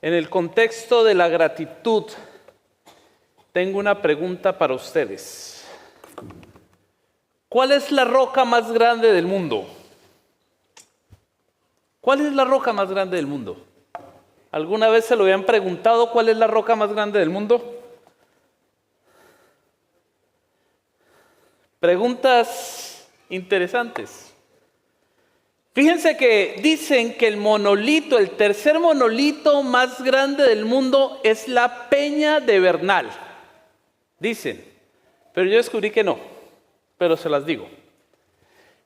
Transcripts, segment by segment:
En el contexto de la gratitud, tengo una pregunta para ustedes. ¿Cuál es la roca más grande del mundo? ¿Cuál es la roca más grande del mundo? ¿Alguna vez se lo habían preguntado cuál es la roca más grande del mundo? Preguntas interesantes. Fíjense que dicen que el monolito, el tercer monolito más grande del mundo es la Peña de Bernal. Dicen, pero yo descubrí que no, pero se las digo.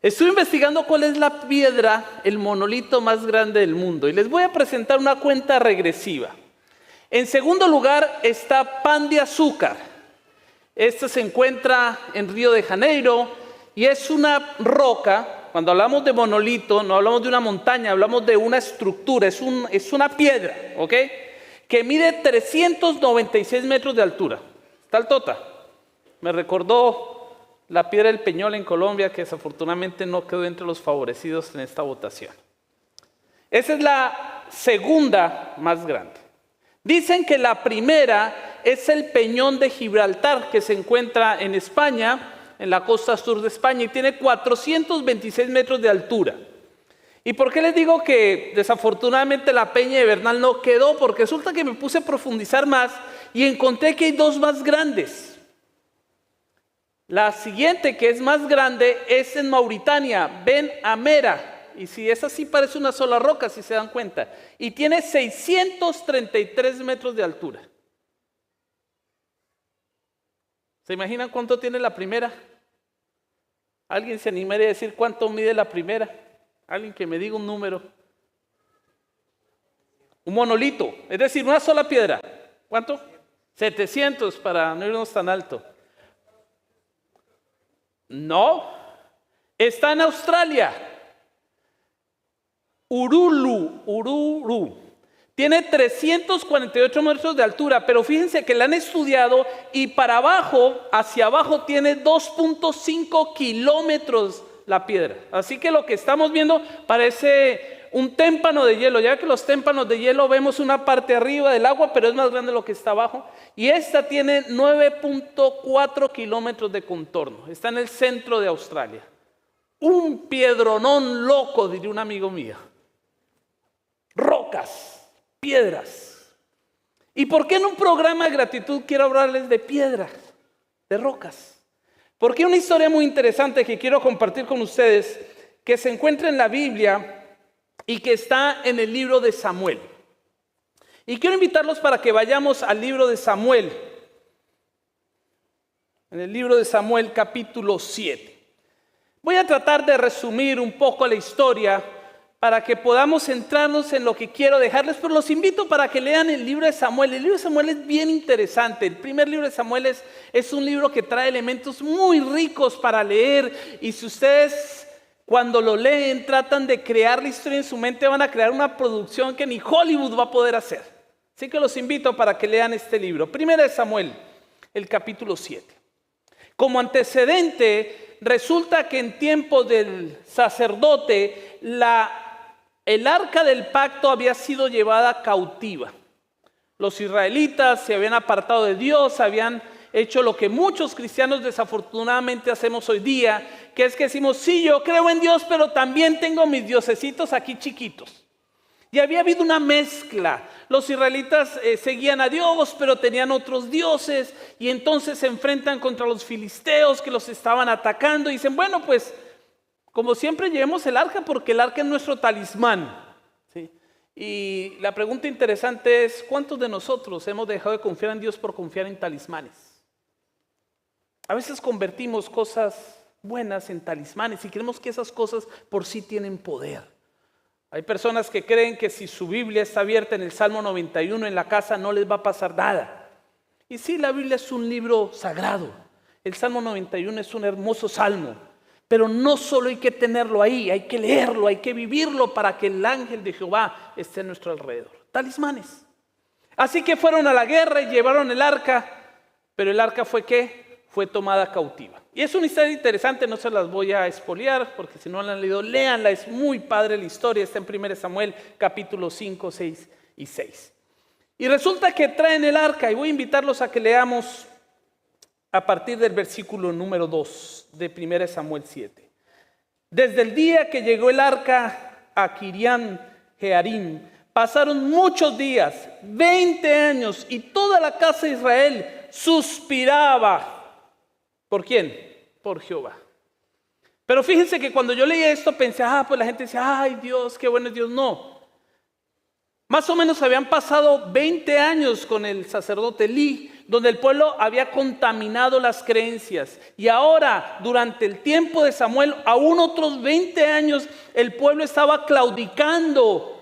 Estuve investigando cuál es la piedra, el monolito más grande del mundo, y les voy a presentar una cuenta regresiva. En segundo lugar está Pan de Azúcar. Este se encuentra en Río de Janeiro y es una roca. Cuando hablamos de monolito, no hablamos de una montaña, hablamos de una estructura, es una piedra, ¿ok? Que mide 396 metros de altura. Está altota. Me recordó la piedra del Peñol en Colombia, que desafortunadamente no quedó entre los favorecidos en esta votación. Esa es la segunda más grande. Dicen que la primera es el Peñón de Gibraltar, que se encuentra en España, en la costa sur de España, y tiene 426 metros de altura. ¿Y por qué les digo que desafortunadamente la Peña de Bernal no quedó? Porque resulta que me puse a profundizar más y encontré que hay dos más grandes. La siguiente, que es más grande, es en Mauritania, Ben Amera. Y si es así, parece una sola roca, si se dan cuenta. Y tiene 633 metros de altura. ¿Se imaginan cuánto tiene la primera? ¿Alguien se animaría a decir cuánto mide la primera? Alguien que me diga un número. Un monolito, es decir, una sola piedra. ¿Cuánto? 700 para no irnos tan alto. No, está en Australia. Uluru. Tiene 348 metros de altura, pero fíjense que la han estudiado y para abajo, hacia abajo, tiene 2.5 kilómetros la piedra. Así que lo que estamos viendo parece un témpano de hielo. Ya que los témpanos de hielo vemos una parte arriba del agua, pero es más grande lo que está abajo. Y esta tiene 9.4 kilómetros de contorno. Está en el centro de Australia. Un piedronón loco, diría un amigo mío. Rocas. Piedras. ¿Y por qué en un programa de gratitud quiero hablarles de piedras, de rocas? Porque hay una historia muy interesante que quiero compartir con ustedes, que se encuentra en la Biblia y que está en el libro de Samuel. Y quiero invitarlos para que vayamos al libro de Samuel. En el libro de Samuel, capítulo 7. Voy a tratar de resumir un poco la historia para que podamos centrarnos en lo que quiero dejarles, pero los invito para que lean el libro de Samuel. El libro de Samuel es bien interesante. El primer libro de Samuel es un libro que trae elementos muy ricos para leer, y si ustedes cuando lo leen tratan de crear la historia en su mente, van a crear una producción que ni Hollywood va a poder hacer. Así que los invito para que lean este libro. Primera de Samuel, el capítulo 7. Como antecedente, resulta que en tiempo del sacerdote, el arca del pacto había sido llevada cautiva. Los israelitas se habían apartado de Dios, habían hecho lo que muchos cristianos desafortunadamente hacemos hoy día, que es que decimos, sí, yo creo en Dios, pero también tengo mis diosesitos aquí chiquitos. Y había habido una mezcla. Los israelitas seguían a Dios, pero tenían otros dioses, y entonces se enfrentan contra los filisteos que los estaban atacando y dicen, bueno, pues como siempre llevemos el arca, porque el arca es nuestro talismán, ¿sí? Y la pregunta interesante es, ¿cuántos de nosotros hemos dejado de confiar en Dios por confiar en talismanes? A veces convertimos cosas buenas en talismanes y creemos que esas cosas por sí tienen poder. Hay personas que creen que si su Biblia está abierta en el Salmo 91 en la casa no les va a pasar nada. Y sí, la Biblia es un libro sagrado. El Salmo 91 es un hermoso salmo. Pero no solo hay que tenerlo ahí, hay que leerlo, hay que vivirlo para que el ángel de Jehová esté a nuestro alrededor. Talismanes. Así que fueron a la guerra y llevaron el arca, pero el arca fue ¿qué? Fue tomada cautiva. Y es una historia interesante, no se las voy a expoliar, porque si no la han leído, léanla, es muy padre la historia, está en 1 Samuel capítulo 5, 6 y 6. Y resulta que traen el arca, y voy a invitarlos a que leamos a partir del versículo número 2 de 1 Samuel 7. Desde el día que llegó el arca a Kiriat Jearim, pasaron muchos días, 20 años, y toda la casa de Israel suspiraba. ¿Por quién? Por Jehová. Pero fíjense que cuando yo leí esto pensé, pues la gente decía, ay Dios, qué bueno es Dios. No. Más o menos habían pasado 20 años con el sacerdote Elí, donde el pueblo había contaminado las creencias. Y ahora, durante el tiempo de Samuel, aún otros 20 años, el pueblo estaba claudicando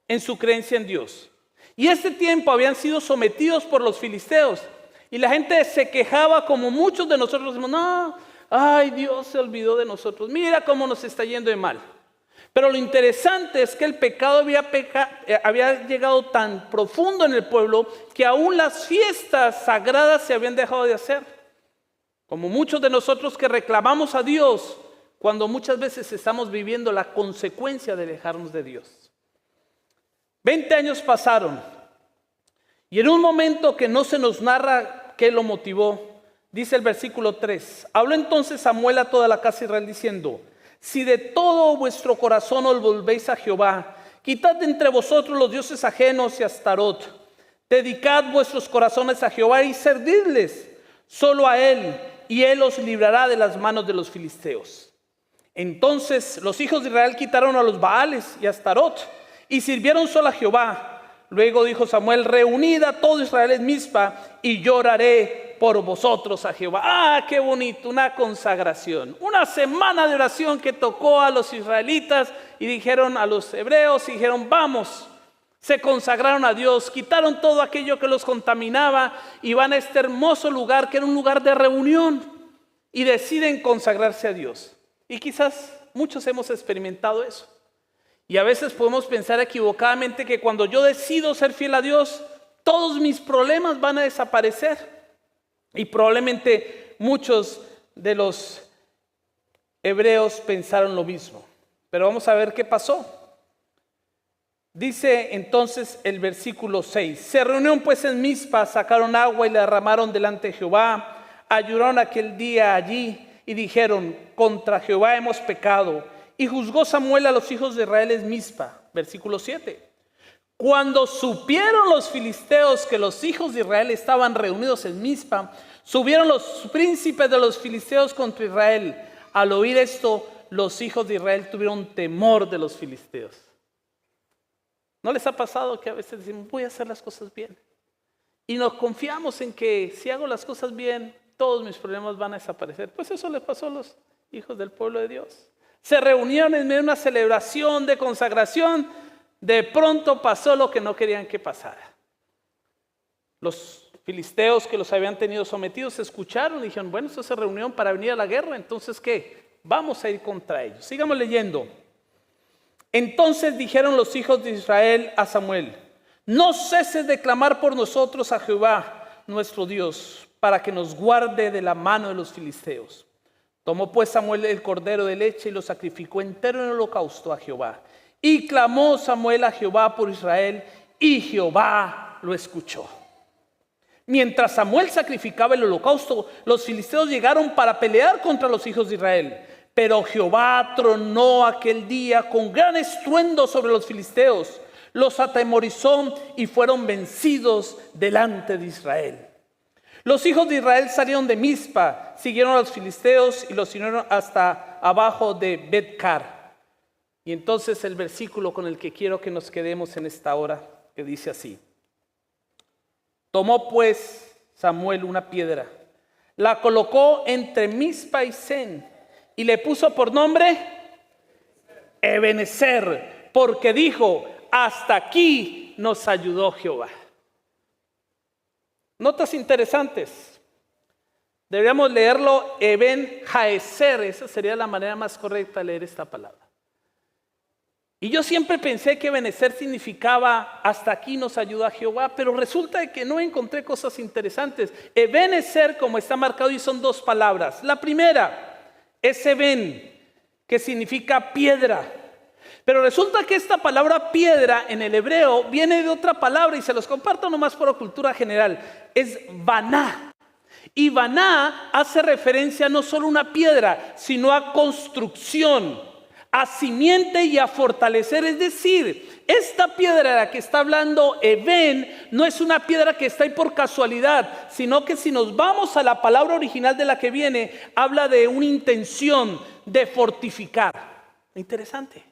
en su creencia en Dios. Y este tiempo habían sido sometidos por los filisteos. Y la gente se quejaba, como muchos de nosotros decimos, no, ay, Dios se olvidó de nosotros. Mira cómo nos está yendo de mal. Pero lo interesante es que el pecado había llegado tan profundo en el pueblo que aún las fiestas sagradas se habían dejado de hacer. Como muchos de nosotros que reclamamos a Dios cuando muchas veces estamos viviendo la consecuencia de alejarnos de Dios. 20 años pasaron y en un momento que no se nos narra qué lo motivó, dice el versículo 3, habló entonces Samuel a toda la casa de Israel diciendo, si de todo vuestro corazón os volvéis a Jehová, quitad de entre vosotros los dioses ajenos y Astarot, dedicad vuestros corazones a Jehová y servidles solo a él, y él os librará de las manos de los filisteos. Entonces los hijos de Israel quitaron a los Baales y a Astarot y sirvieron solo a Jehová. Luego dijo Samuel, reunid a todo Israel en Mizpa y lloraré por vosotros a Jehová. Qué bonito, una consagración, una semana de oración que tocó a los israelitas y dijeron a los hebreos, y dijeron vamos, se consagraron a Dios, quitaron todo aquello que los contaminaba y van a este hermoso lugar que era un lugar de reunión y deciden consagrarse a Dios. Y quizás muchos hemos experimentado eso. Y a veces podemos pensar equivocadamente que cuando yo decido ser fiel a Dios, todos mis problemas van a desaparecer. Y probablemente muchos de los hebreos pensaron lo mismo. Pero vamos a ver qué pasó. Dice entonces el versículo 6. Se reunieron pues en Mizpa, sacaron agua y la derramaron delante de Jehová. Ayunaron aquel día allí y dijeron, contra Jehová hemos pecado. Y juzgó Samuel a los hijos de Israel en Mizpa. Versículo 7. Cuando supieron los filisteos que los hijos de Israel estaban reunidos en Mizpa, subieron los príncipes de los filisteos contra Israel. Al oír esto, los hijos de Israel tuvieron temor de los filisteos. ¿No les ha pasado que a veces decimos, voy a hacer las cosas bien? Y nos confiamos en que si hago las cosas bien, todos mis problemas van a desaparecer. Pues eso le pasó a los hijos del pueblo de Dios. Se reunieron en medio de una celebración de consagración. De pronto pasó lo que no querían que pasara. Los filisteos que los habían tenido sometidos se escucharon y dijeron, bueno, esto se reunieron para venir a la guerra, entonces ¿qué? Vamos a ir contra ellos. Sigamos leyendo. Entonces dijeron los hijos de Israel a Samuel, no ceses de clamar por nosotros a Jehová, nuestro Dios, para que nos guarde de la mano de los filisteos. Tomó pues Samuel el cordero de leche y lo sacrificó entero en holocausto a Jehová. Y clamó Samuel a Jehová por Israel, y Jehová lo escuchó. Mientras Samuel sacrificaba el holocausto, los filisteos llegaron para pelear contra los hijos de Israel. Pero Jehová tronó aquel día con gran estruendo sobre los filisteos, los atemorizó y fueron vencidos delante de Israel. Los hijos de Israel salieron de Mizpa, siguieron a los filisteos y los siguieron hasta abajo de Bet-car. Y entonces el versículo con el que quiero que nos quedemos en esta hora, que dice así. Tomó pues Samuel una piedra, la colocó entre Mizpa y Sen y le puso por nombre Ebenezer, porque dijo, hasta aquí nos ayudó Jehová. Notas interesantes. Deberíamos leerlo Eben Jaeser, esa sería la manera más correcta de leer esta palabra. Y yo siempre pensé que Ebenezer significaba hasta aquí nos ayuda Jehová, pero resulta que no encontré cosas interesantes. Ebenezer, como está marcado, y son dos palabras. La primera es Eben, que significa piedra. Pero resulta que esta palabra piedra en el hebreo viene de otra palabra y se los comparto nomás por cultura general. Es baná. Y baná hace referencia no solo a una piedra, sino a construcción, a simiente y a fortalecer. Es decir, esta piedra de la que está hablando Eben no es una piedra que está ahí por casualidad, sino que si nos vamos a la palabra original de la que viene, habla de una intención de fortificar. Interesante.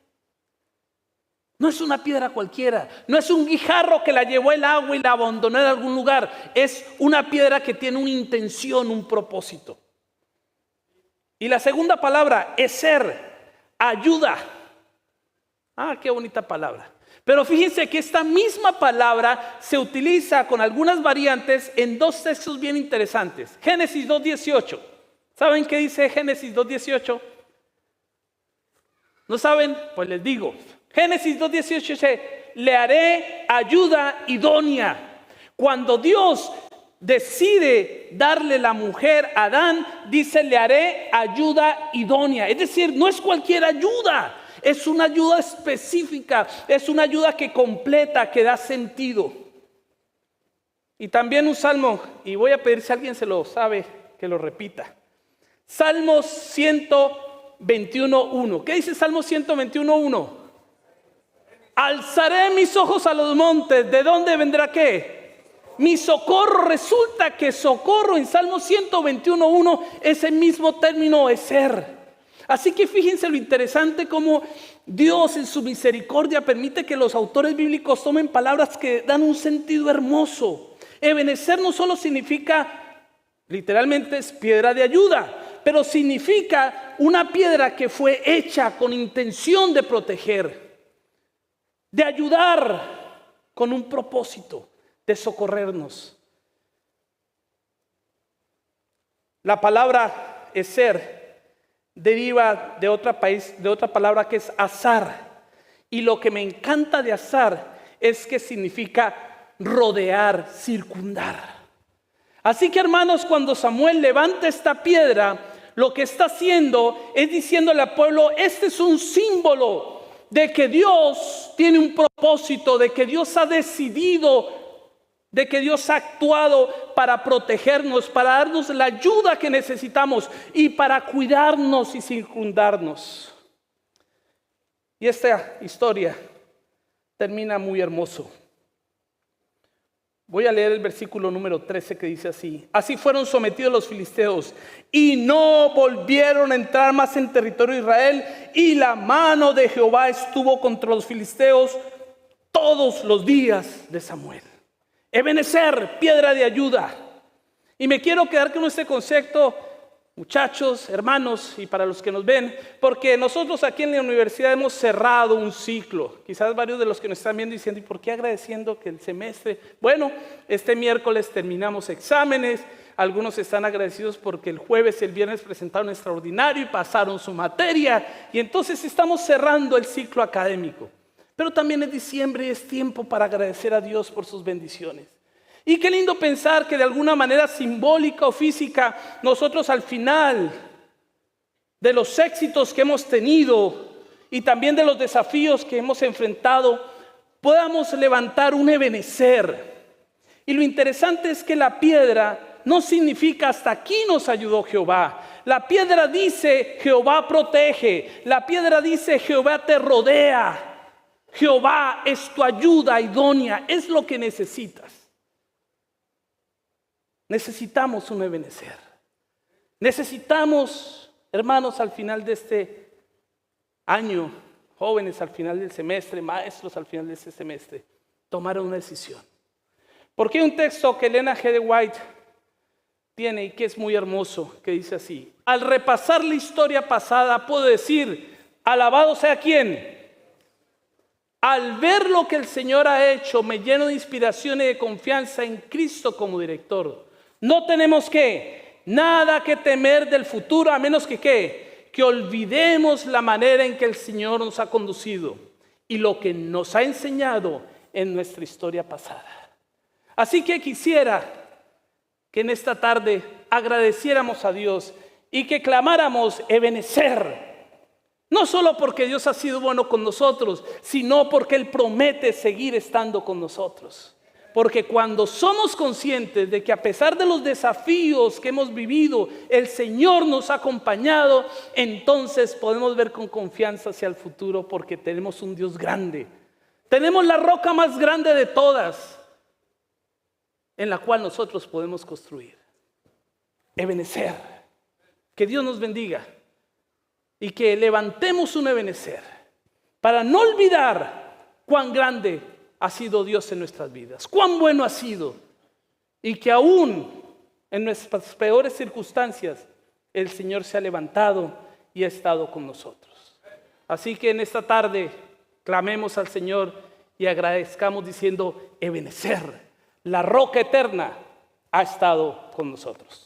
No es una piedra cualquiera, no es un guijarro que la llevó el agua y la abandonó en algún lugar. Es una piedra que tiene una intención, un propósito. Y la segunda palabra, eser, ayuda. Qué bonita palabra. Pero fíjense que esta misma palabra se utiliza con algunas variantes en dos textos bien interesantes. Génesis 2:18. ¿Saben qué dice Génesis 2:18? ¿No saben? Pues les digo. Génesis 2:18 dice, le haré ayuda idónea. Cuando Dios decide darle la mujer a Adán, dice, le haré ayuda idónea. Es decir, no es cualquier ayuda, es una ayuda específica, es una ayuda que completa, que da sentido. Y también un salmo, y voy a pedir si alguien se lo sabe, que lo repita. Salmos 121:1. ¿Qué dice Salmo 121:1? Alzaré mis ojos a los montes. ¿De dónde vendrá qué? Mi socorro. Resulta que socorro en Salmo 121:1 es el mismo término eser. Así que fíjense lo interesante como Dios en su misericordia permite que los autores bíblicos tomen palabras que dan un sentido hermoso. Ebenecer no solo significa, literalmente es piedra de ayuda, pero significa una piedra que fue hecha con intención de proteger, de ayudar, con un propósito de socorrernos. La palabra eser deriva de otra palabra que es azar. Y lo que me encanta de azar es que significa rodear, circundar. Así que hermanos, cuando Samuel levanta esta piedra, lo que está haciendo es diciéndole al pueblo, este es un símbolo de que Dios tiene un propósito, de que Dios ha decidido, de que Dios ha actuado para protegernos, para darnos la ayuda que necesitamos y para cuidarnos y circundarnos. Y esta historia termina muy hermoso. Voy a leer el versículo número 13 que dice así: así fueron sometidos los filisteos y no volvieron a entrar más en territorio de Israel, y la mano de Jehová estuvo contra los filisteos todos los días de Samuel. Ebenecer, piedra de ayuda. Y me quiero quedar con este concepto, muchachos, hermanos, y para los que nos ven, porque nosotros aquí en la universidad hemos cerrado un ciclo. Quizás varios de los que nos están viendo diciendo, ¿y por qué agradeciendo que el semestre? Bueno, este miércoles terminamos exámenes. Algunos están agradecidos porque el jueves y el viernes presentaron extraordinario y pasaron su materia. Y entonces estamos cerrando el ciclo académico. Pero también es diciembre y es tiempo para agradecer a Dios por sus bendiciones. Y qué lindo pensar que de alguna manera simbólica o física, nosotros al final de los éxitos que hemos tenido y también de los desafíos que hemos enfrentado, podamos levantar un ebenecer. Y lo interesante es que la piedra no significa hasta aquí nos ayudó Jehová. La piedra dice Jehová protege. La piedra dice Jehová te rodea. Jehová es tu ayuda idónea, es lo que necesitas. Necesitamos un ebenecer. Necesitamos, hermanos, al final de este año, jóvenes al final del semestre, maestros al final de este semestre, tomar una decisión. Porque hay un texto que Elena G. de White tiene y que es muy hermoso, que dice así: al repasar la historia pasada puedo decir, alabado sea ¿quién? Al ver lo que el Señor ha hecho, me lleno de inspiración y de confianza en Cristo como director. No tenemos nada que temer del futuro, a menos que olvidemos la manera en que el Señor nos ha conducido y lo que nos ha enseñado en nuestra historia pasada. Así que quisiera que en esta tarde agradeciéramos a Dios y que clamáramos ebenecer, No solo porque Dios ha sido bueno con nosotros, sino porque Él promete seguir estando con nosotros. Porque cuando somos conscientes de que a pesar de los desafíos que hemos vivido, el Señor nos ha acompañado, entonces podemos ver con confianza hacia el futuro porque tenemos un Dios grande. Tenemos la roca más grande de todas, en la cual nosotros podemos construir. Ebenecer. Que Dios nos bendiga y que levantemos un Ebenecer para no olvidar cuán grande ha sido Dios en nuestras vidas, cuán bueno ha sido, y que aún en nuestras peores circunstancias el Señor se ha levantado y ha estado con nosotros. Así que en esta tarde clamemos al Señor y agradezcamos diciendo: Ebenecer, la roca eterna, ha estado con nosotros.